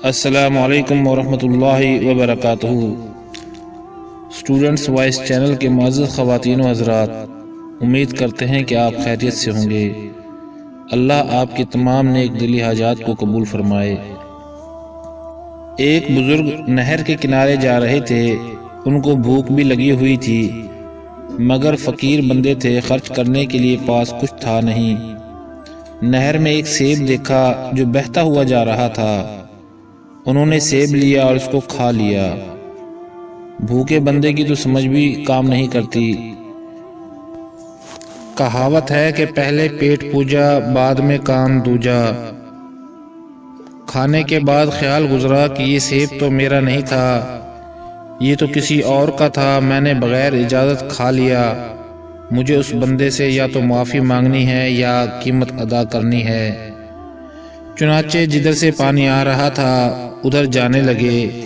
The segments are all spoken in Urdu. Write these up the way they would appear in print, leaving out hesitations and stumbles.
السلام علیکم ورحمۃ اللہ وبرکاتہ۔ اسٹوڈنٹس وائس چینل کے معزز خواتین و حضرات، امید کرتے ہیں کہ آپ خیریت سے ہوں گے۔ اللہ آپ کی تمام نیک دلی حاجات کو قبول فرمائے۔ ایک بزرگ نہر کے کنارے جا رہے تھے، ان کو بھوک بھی لگی ہوئی تھی، مگر فقیر بندے تھے، خرچ کرنے کے لیے پاس کچھ تھا نہیں۔ نہر میں ایک سیب دیکھا جو بہتا ہوا جا رہا تھا، انہوں نے سیب لیا اور اس کو کھا لیا۔ بھوکے بندے کی تو سمجھ بھی کام نہیں کرتی۔ کہاوت ہے کہ پہلے پیٹ پوجا بعد میں کام دوجا۔ کھانے کے بعد خیال گزرا کہ یہ سیب تو میرا نہیں تھا، یہ تو کسی اور کا تھا، میں نے بغیر اجازت کھا لیا۔ مجھے اس بندے سے یا تو معافی مانگنی ہے یا قیمت ادا کرنی ہے۔ چنانچہ جدھر سے پانی آ رہا تھا ادھر جانے لگے۔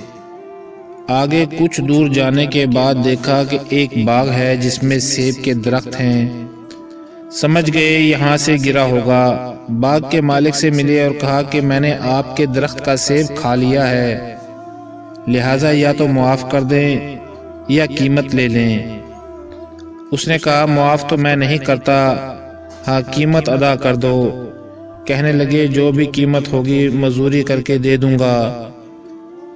آگے کچھ دور جانے کے بعد دیکھا کہ ایک باغ ہے جس میں سیب کے درخت ہیں۔ سمجھ گئے یہاں سے گرا ہوگا۔ باغ کے مالک سے ملے اور کہا کہ میں نے آپ کے درخت کا سیب کھا لیا ہے، لہٰذا یا تو معاف کر دیں یا قیمت لے لیں۔ اس نے کہا معاف تو میں نہیں کرتا، ہاں قیمت ادا کر دو۔ کہنے لگے جو بھی قیمت ہوگی مزدوری کر کے دے دوں گا۔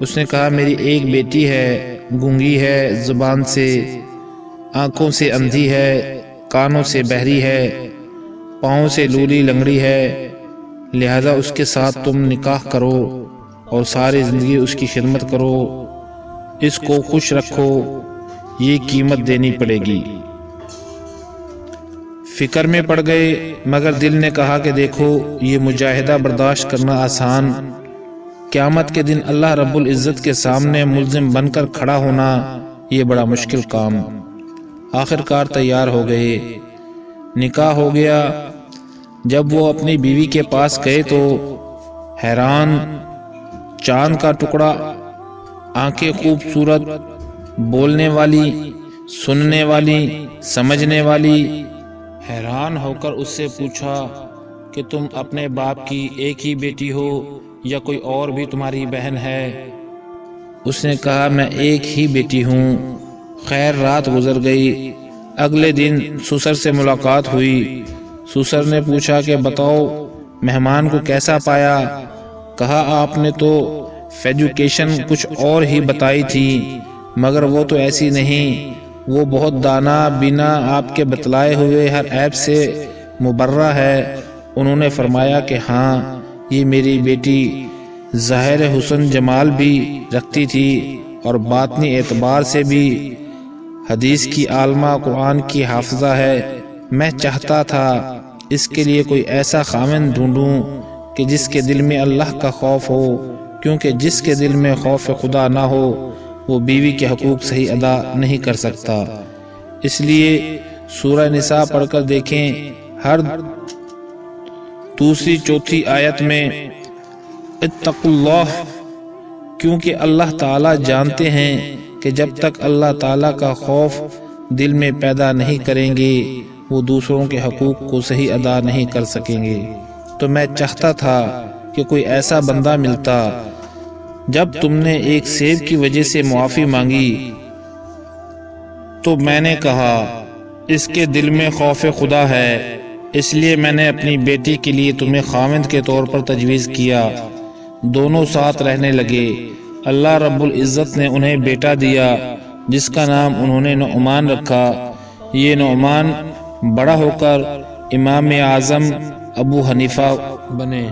اس نے کہا میری ایک بیٹی ہے، گونگی ہے زبان سے، آنکھوں سے اندھی ہے، کانوں سے بہری ہے، پاؤں سے لولی لنگڑی ہے، لہذا اس کے ساتھ تم نکاح کرو اور ساری زندگی اس کی خدمت کرو، اس کو خوش رکھو، یہ قیمت دینی پڑے گی۔ فکر میں پڑ گئے، مگر دل نے کہا کہ دیکھو یہ مجاہدہ برداشت کرنا آسان، قیامت کے دن اللہ رب العزت کے سامنے ملزم بن کر کھڑا ہونا یہ بڑا مشکل کام۔ آخر کار تیار ہو گئے، نکاح ہو گیا۔ جب وہ اپنی بیوی کے پاس گئے تو حیران، چاند کا ٹکڑا، آنکھیں خوبصورت، بولنے والی، سننے والی، سمجھنے والی۔ حیران ہو کر اس سے پوچھا کہ تم اپنے باپ کی ایک ہی بیٹی ہو یا کوئی اور بھی تمہاری بہن ہے؟ اس نے کہا میں ایک ہی بیٹی ہوں۔ خیر رات گزر گئی۔ اگلے دن سسر سے ملاقات ہوئی۔ سسر نے پوچھا کہ بتاؤ مہمان کو کیسا پایا؟ کہا آپ نے تو ایجوکیشن کچھ اور ہی بتائی تھی، مگر وہ تو ایسی نہیں، وہ بہت دانا بینا، آپ کے بتلائے ہوئے ہر عیب سے مبرہ ہے۔ انہوں نے فرمایا کہ ہاں یہ میری بیٹی ظاہر حسن جمال بھی رکھتی تھی اور باطنی اعتبار سے بھی حدیث کی عالمہ، قرآن کی حافظہ ہے۔ میں چاہتا تھا اس کے لیے کوئی ایسا خاوند ڈھونڈوں کہ جس کے دل میں اللہ کا خوف ہو، کیونکہ جس کے دل میں خوف خدا نہ ہو وہ بیوی کے حقوق صحیح ادا نہیں کر سکتا۔ اس لیے سورہ نساء پڑھ کر دیکھیں، ہر دوسری چوتھی آیت میں اتقوا اللہ، کیونکہ اللہ تعالیٰ جانتے ہیں کہ جب تک اللہ تعالیٰ کا خوف دل میں پیدا نہیں کریں گے وہ دوسروں کے حقوق کو صحیح ادا نہیں کر سکیں گے۔ تو میں چاہتا تھا کہ کوئی ایسا بندہ ملتا۔ جب تم نے ایک سیب کی وجہ سے معافی مانگی تو میں نے کہا اس کے دل میں خوف خدا ہے، اس لیے میں نے اپنی بیٹی کے لیے تمہیں خاوند کے طور پر تجویز کیا۔ دونوں ساتھ رہنے لگے۔ اللہ رب العزت نے انہیں بیٹا دیا جس کا نام انہوں نے نعمان رکھا۔ یہ نعمان بڑا ہو کر امام اعظم ابو حنیفہ بنے۔